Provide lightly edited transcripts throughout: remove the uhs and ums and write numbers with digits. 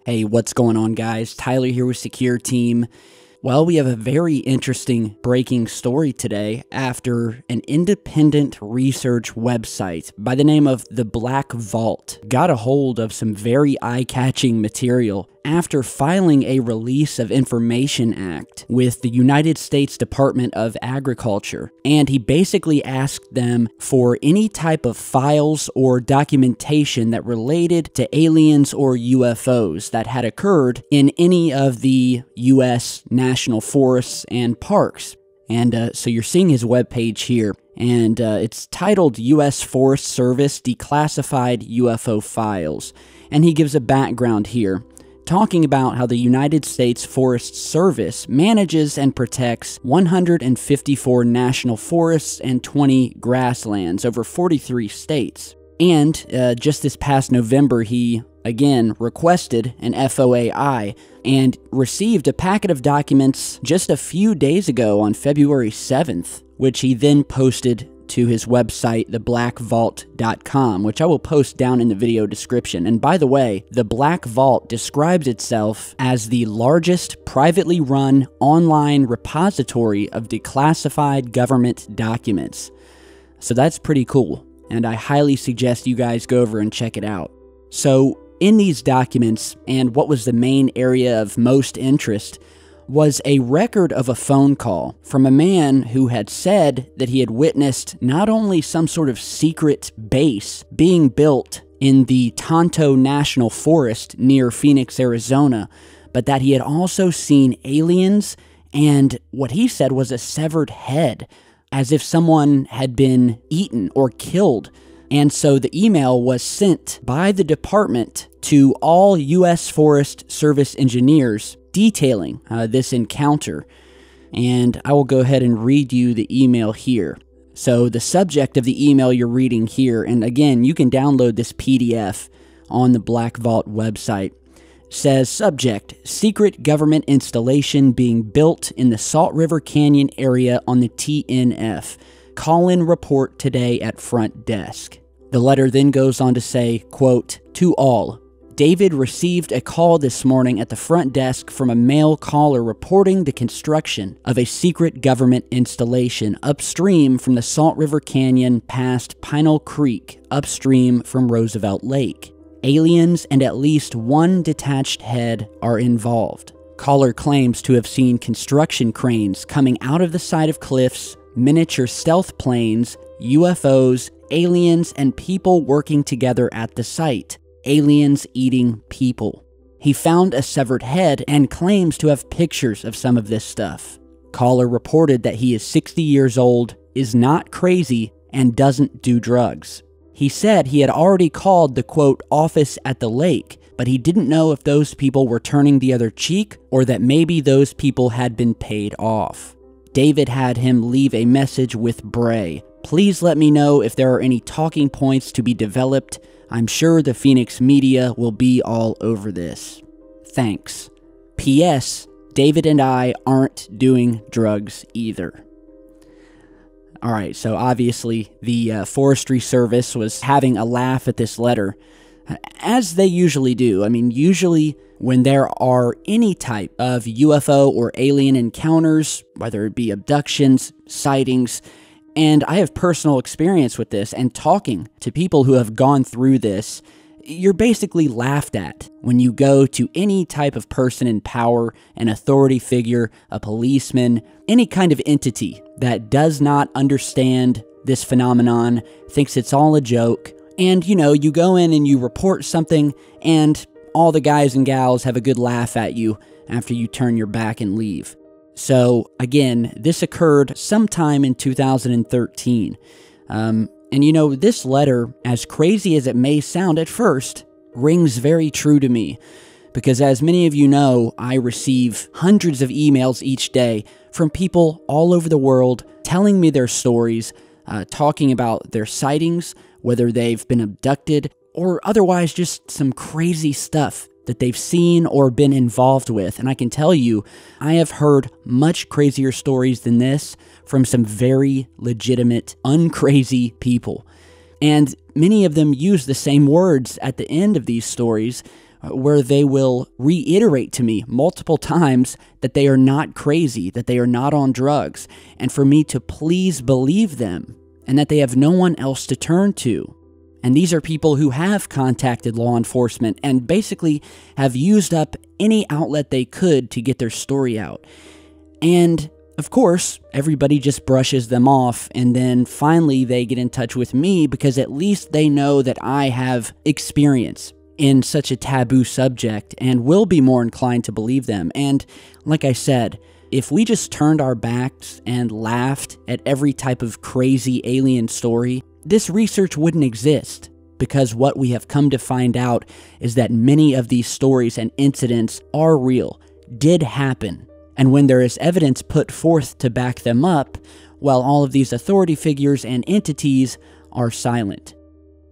Hey, what's going on, guys? Tyler here with Secureteam. Well, we have a very interesting breaking story today after an independent research website by the name of The Black Vault got a hold of some very eye-catching material after filing a Release of Information Act with the United States Department of Agriculture. And he basically asked them for any type of files or documentation that related to aliens or UFOs that had occurred in any of the U.S. national forests and parks. And so you're seeing his webpage here, and it's titled U.S. Forest Service Declassified UFO Files. And he gives a background here, talking about how the United States Forest Service manages and protects 154 national forests and 20 grasslands over 43 states. And just this past November, he again requested an FOAI and received a packet of documents just a few days ago on February 7th, which he then posted to his website, theblackvault.com, which I will post down in the video description. And by the way, the Black Vault describes itself as the largest privately run online repository of declassified government documents. So that's pretty cool, and I highly suggest you guys go over and check it out. So in these documents, and what was the main area of most interest, was a record of a phone call from a man who had said that he had witnessed not only some sort of secret base being built in the Tonto National Forest near Phoenix, Arizona, but that he had also seen aliens and what he said was a severed head, as if someone had been eaten or killed. And so the email was sent by the department to all U.S. Forest Service engineers detailing this encounter. And I will go ahead and read you the email here. So the subject of the email you're reading here, and again, you can download this PDF on the Black Vault website, says, subject, secret government installation being built in the Salt River Canyon area on the TNF. Call-in report today at front desk. The letter then goes on to say, quote, to all, David received a call this morning at the front desk from a male caller reporting the construction of a secret government installation upstream from the Salt River Canyon past Pinal Creek, upstream from Roosevelt Lake. Aliens and at least one detached head are involved. Caller claims to have seen construction cranes coming out of the side of cliffs, miniature stealth planes, UFOs, aliens, and people working together at the site. Aliens eating people. He found a severed head and claims to have pictures of some of this stuff. Caller reported that he is 60 years old, is not crazy, and doesn't do drugs. He said he had already called the, quote, office at the lake, but he didn't know if those people were turning the other cheek or that maybe those people had been paid off. David had him leave a message with Bray. Please let me know if there are any talking points to be developed. I'm sure the Phoenix media will be all over this. Thanks. P.S. David and I aren't doing drugs either. Alright, so obviously the Forestry Service was having a laugh at this letter, as they usually do. I mean, usually when there are any type of UFO or alien encounters, whether it be abductions, sightings, and I have personal experience with this, and talking to people who have gone through this, you're basically laughed at when you go to any type of person in power, an authority figure, a policeman, any kind of entity that does not understand this phenomenon, thinks it's all a joke, and you go in and you report something, and all the guys and gals have a good laugh at you after you turn your back and leave. So, again, this occurred sometime in 2013. And this letter, as crazy as it may sound at first, rings very true to me. Because as many of you know, I receive hundreds of emails each day from people all over the world telling me their stories, talking about their sightings, whether they've been abducted, or otherwise just some crazy stuff that they've seen or been involved with. And I can tell you, I have heard much crazier stories than this from some very legitimate, uncrazy people. And many of them use the same words at the end of these stories where they will reiterate to me multiple times that they are not crazy, that they are not on drugs, and for me to please believe them, and that they have no one else to turn to. And these are people who have contacted law enforcement and basically have used up any outlet they could to get their story out. And of course, everybody just brushes them off, and then finally they get in touch with me because at least they know that I have experience in such a taboo subject and will be more inclined to believe them. And like I said, if we just turned our backs and laughed at every type of crazy alien story, this research wouldn't exist, because what we have come to find out is that many of these stories and incidents are real, did happen, and when there is evidence put forth to back them up, well, all of these authority figures and entities are silent.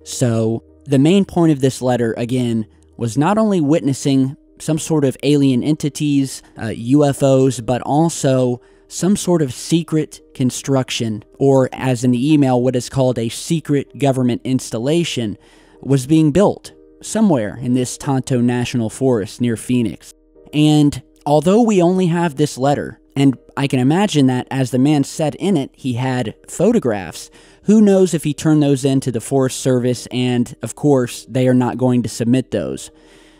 So, the main point of this letter, again, was not only witnessing some sort of alien entities, UFOs, but also some sort of secret construction, or as in the email, what is called a secret government installation, was being built somewhere in this Tonto National Forest near Phoenix. And although we only have this letter, and I can imagine that as the man said in it, he had photographs, who knows if he turned those in to the Forest Service, and of course, they are not going to submit those.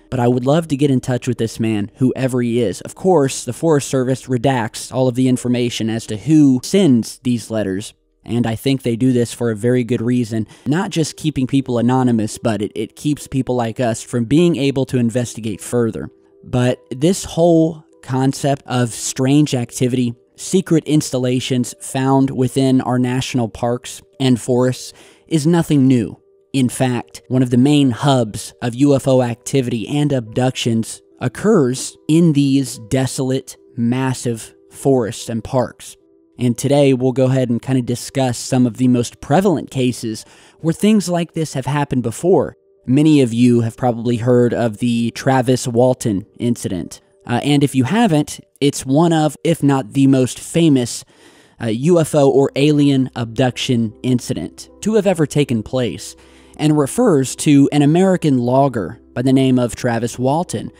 But I would love to get in touch with this man, whoever he is. Of course, the Forest Service redacts all of the information as to who sends these letters, and I think they do this for a very good reason. Not just keeping people anonymous, but it keeps people like us from being able to investigate further. But this whole concept of strange activity, secret installations found within our national parks and forests is nothing new. In fact, one of the main hubs of UFO activity and abductions occurs in these desolate, massive forests and parks. And today we'll go ahead and kind of discuss some of the most prevalent cases where things like this have happened before. Many of you have probably heard of the Travis Walton incident. And if you haven't, it's one of, if not the most famous UFO or alien abduction incident to have ever taken place, and refers to an American logger by the name of Travis Walton,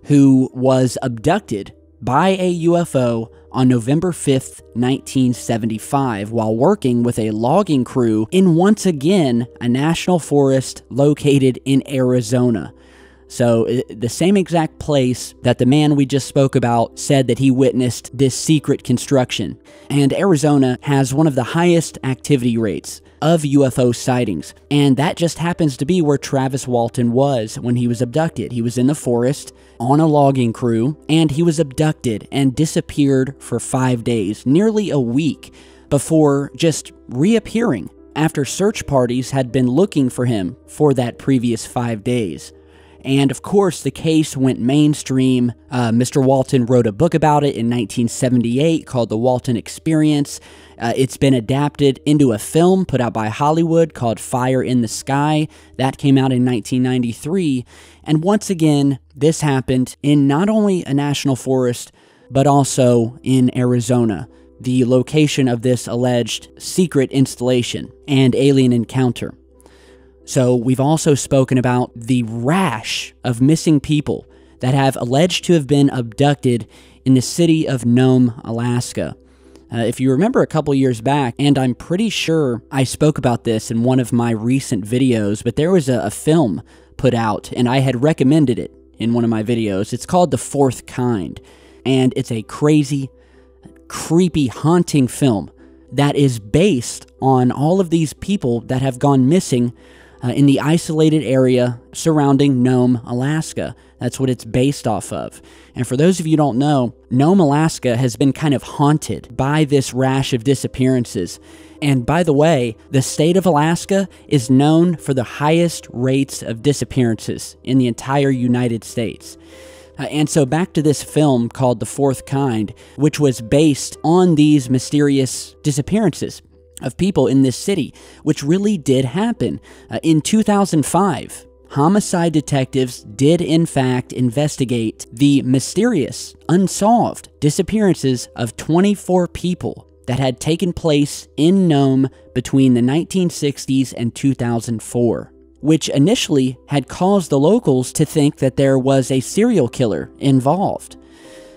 who was abducted by a UFO on November 5th, 1975, while working with a logging crew in, once again, a national forest located in Arizona. So, the same exact place that the man we just spoke about said that he witnessed this secret construction. And Arizona has one of the highest activity rates of UFO sightings. And that just happens to be where Travis Walton was when he was abducted. He was in the forest on a logging crew, and he was abducted and disappeared for 5 days, nearly a week, before just reappearing after search parties had been looking for him for that previous 5 days. And of course, the case went mainstream. Mr. Walton wrote a book about it in 1978 called The Walton Experience. It's been adapted into a film put out by Hollywood called Fire in the Sky. That came out in 1993. And once again, this happened in not only a national forest, but also in Arizona, the location of this alleged secret installation and alien encounter. So we've also spoken about the rash of missing people that have alleged to have been abducted in the city of Nome, Alaska. If you remember a couple years back, and I'm pretty sure I spoke about this in one of my recent videos, but there was a film put out, and I had recommended it in one of my videos. It's called The Fourth Kind, and it's a crazy, creepy, haunting film that is based on all of these people that have gone missing in the isolated area surrounding Nome, Alaska. That's what it's based off of. And for those of you who don't know, Nome, Alaska has been kind of haunted by this rash of disappearances. And by the way, the state of Alaska is known for the highest rates of disappearances in the entire United States. And so back to this film called The Fourth Kind, which was based on these mysterious disappearances of people in this city, which really did happen. In 2005, homicide detectives did in fact investigate the mysterious, unsolved disappearances of 24 people that had taken place in Nome between the 1960s and 2004. which initially had caused the locals to think that there was a serial killer involved.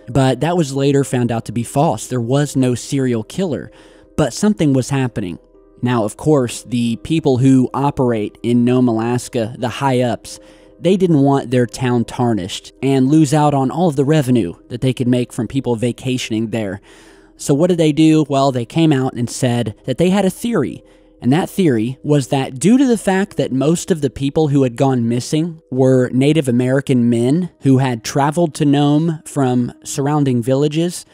But that was later found out to be false. There was no serial killer, but something was happening. Now, of course, the people who operate in Nome, Alaska, the high-ups, they didn't want their town tarnished and lose out on all of the revenue that they could make from people vacationing there. So what did they do? Well, they came out and said that they had a theory, and that theory was that due to the fact that most of the people who had gone missing were Native American men who had traveled to Nome from surrounding villages,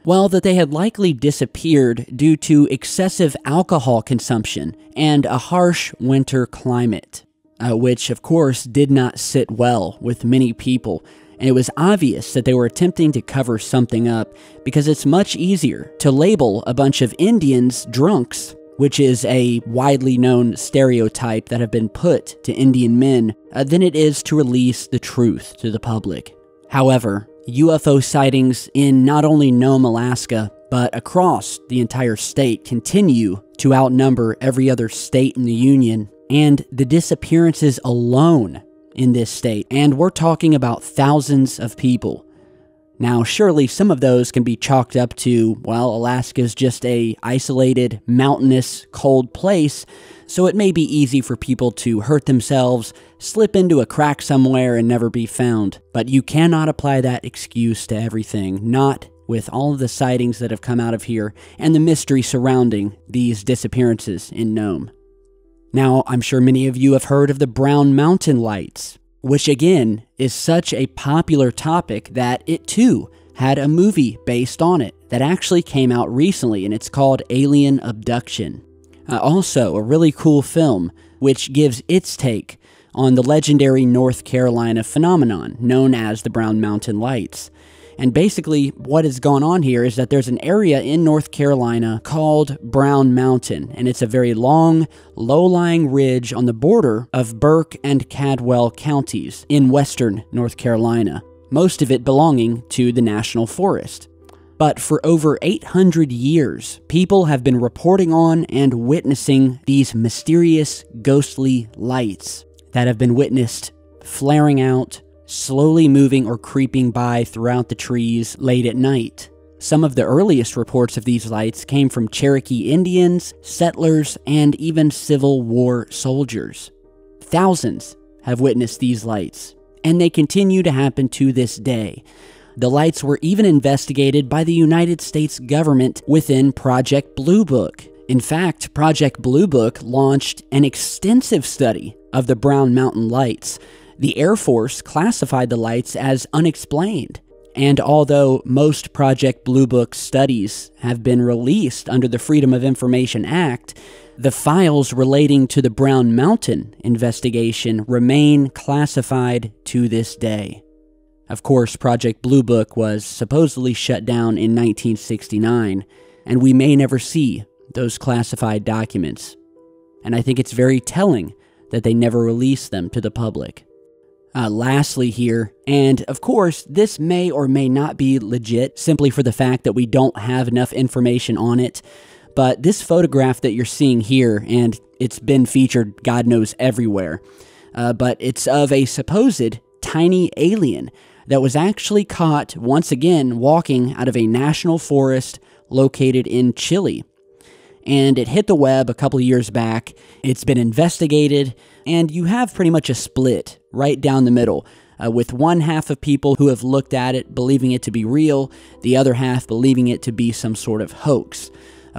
well, that they had likely disappeared due to excessive alcohol consumption and a harsh winter climate, which, of course, did not sit well with many people. And it was obvious that they were attempting to cover something up because it's much easier to label a bunch of Indians drunks, which is a widely known stereotype that have been put to Indian men, than it is to release the truth to the public. However, UFO sightings in not only Nome, Alaska, but across the entire state continue to outnumber every other state in the Union, and the disappearances alone in this state, and we're talking about thousands of people. Now, surely some of those can be chalked up to, well, Alaska's just a isolated, mountainous, cold place, so it may be easy for people to hurt themselves, slip into a crack somewhere, and never be found. But you cannot apply that excuse to everything, not with all of the sightings that have come out of here and the mystery surrounding these disappearances in Nome. Now, I'm sure many of you have heard of the Brown Mountain Lights, which again is such a popular topic that it too had a movie based on it that actually came out recently, and it's called Alien Abduction. Also, a really cool film which gives its take on the legendary North Carolina phenomenon known as the Brown Mountain Lights. And basically, what has gone on here is that there's an area in North Carolina called Brown Mountain, and it's a very long, low-lying ridge on the border of Burke and Cadwell counties in western North Carolina, most of it belonging to the National Forest. But for over 800 years, people have been reporting on and witnessing these mysterious, ghostly lights that have been witnessed flaring out, slowly moving or creeping by throughout the trees late at night. Some of the earliest reports of these lights came from Cherokee Indians, settlers, and even Civil War soldiers. Thousands have witnessed these lights, and they continue to happen to this day. The lights were even investigated by the United States government within Project Blue Book. In fact, Project Blue Book launched an extensive study of the Brown Mountain Lights. The Air Force classified the lights as unexplained, and although most Project Blue Book studies have been released under the Freedom of Information Act, the files relating to the Brown Mountain investigation remain classified to this day. Of course, Project Blue Book was supposedly shut down in 1969, and we may never see those classified documents. And I think it's very telling that they never released them to the public. Lastly here, and of course, this may or may not be legit simply for the fact that we don't have enough information on it, but this photograph that you're seeing here, and it's been featured God knows everywhere, but it's of a supposed tiny alien that was actually caught once again walking out of a national forest located in Chile. And it hit the web a couple of years back. It's been investigated, and you have pretty much a split right down the middle, with one half of people who have looked at it believing it to be real, the other half believing it to be some sort of hoax.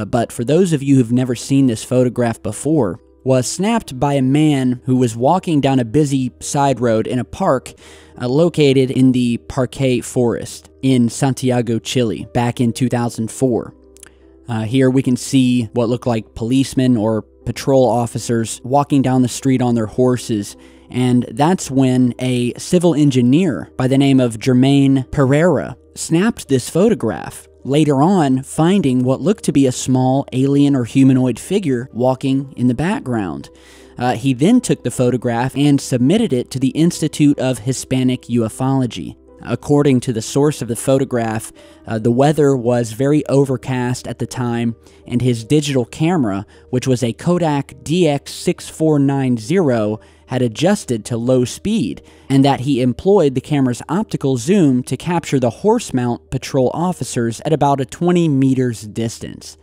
But for those of you who've never seen this photograph before, was snapped by a man who was walking down a busy side road in a park located in the Parque Forest in Santiago, Chile, back in 2004. Here we can see what look like policemen or patrol officers walking down the street on their horses, and that's when a civil engineer by the name of Germain Pereira snapped this photograph, later on finding what looked to be a small alien or humanoid figure walking in the background. He then took the photograph and submitted it to the Institute of Hispanic Ufology. According to the source of the photograph, the weather was very overcast at the time, and his digital camera, which was a Kodak DX6490, had adjusted to low speed, and that he employed the camera's optical zoom to capture the horse mount patrol officers at about a 20 meters distance.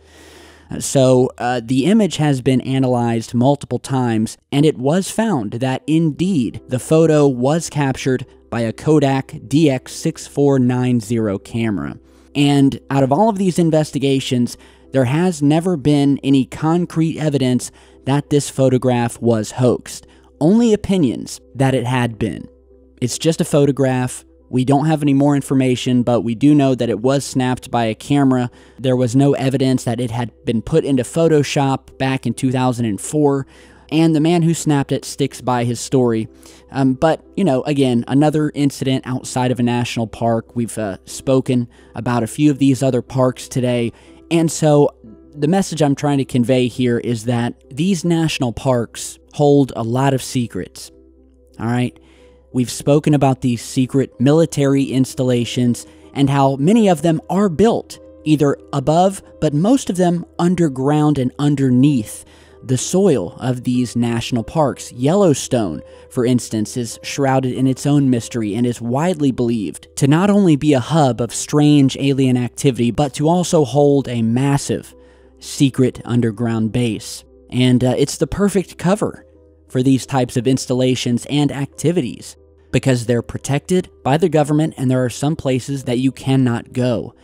So the image has been analyzed multiple times, and it was found that indeed the photo was captured by a Kodak DX6490 camera. And out of all of these investigations, there has never been any concrete evidence that this photograph was hoaxed. Only opinions that it had been. It's just a photograph. We don't have any more information, but we do know that it was snapped by a camera. There was no evidence that it had been put into Photoshop back in 2004, and the man who snapped it sticks by his story. But, you know, again, another incident outside of a national park. We've spoken about a few of these other parks today, and so the message I'm trying to convey here is that these national parks hold a lot of secrets, all right? We've spoken about these secret military installations and how many of them are built either above, but most of them underground and underneath the soil of these national parks. Yellowstone, for instance, is shrouded in its own mystery and is widely believed to not only be a hub of strange alien activity, but to also hold a massive secret underground base. And it's the perfect cover for these types of installations and activities because they're protected by the government, and there are some places that you cannot go.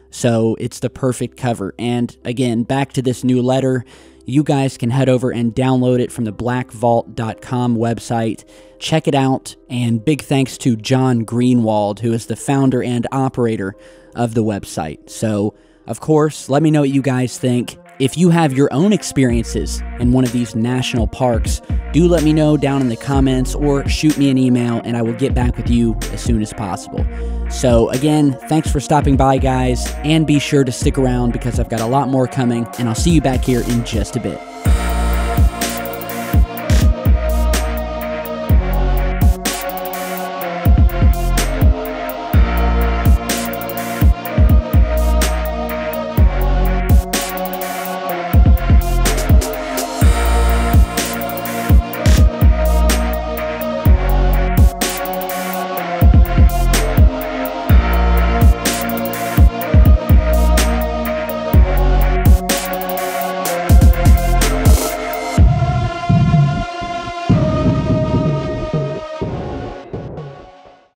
So it's the perfect cover. And again, back to this new letter, you guys can head over and download it from the blackvault.com website. Check it out, and big thanks to John Greenwald, who is the founder and operator of the website. So, of course, let me know what you guys think. If you have your own experiences in one of these national parks, do let me know down in the comments or shoot me an email and I will get back with you as soon as possible. So again, thanks for stopping by, guys, and be sure to stick around because I've got a lot more coming, and I'll see you back here in just a bit.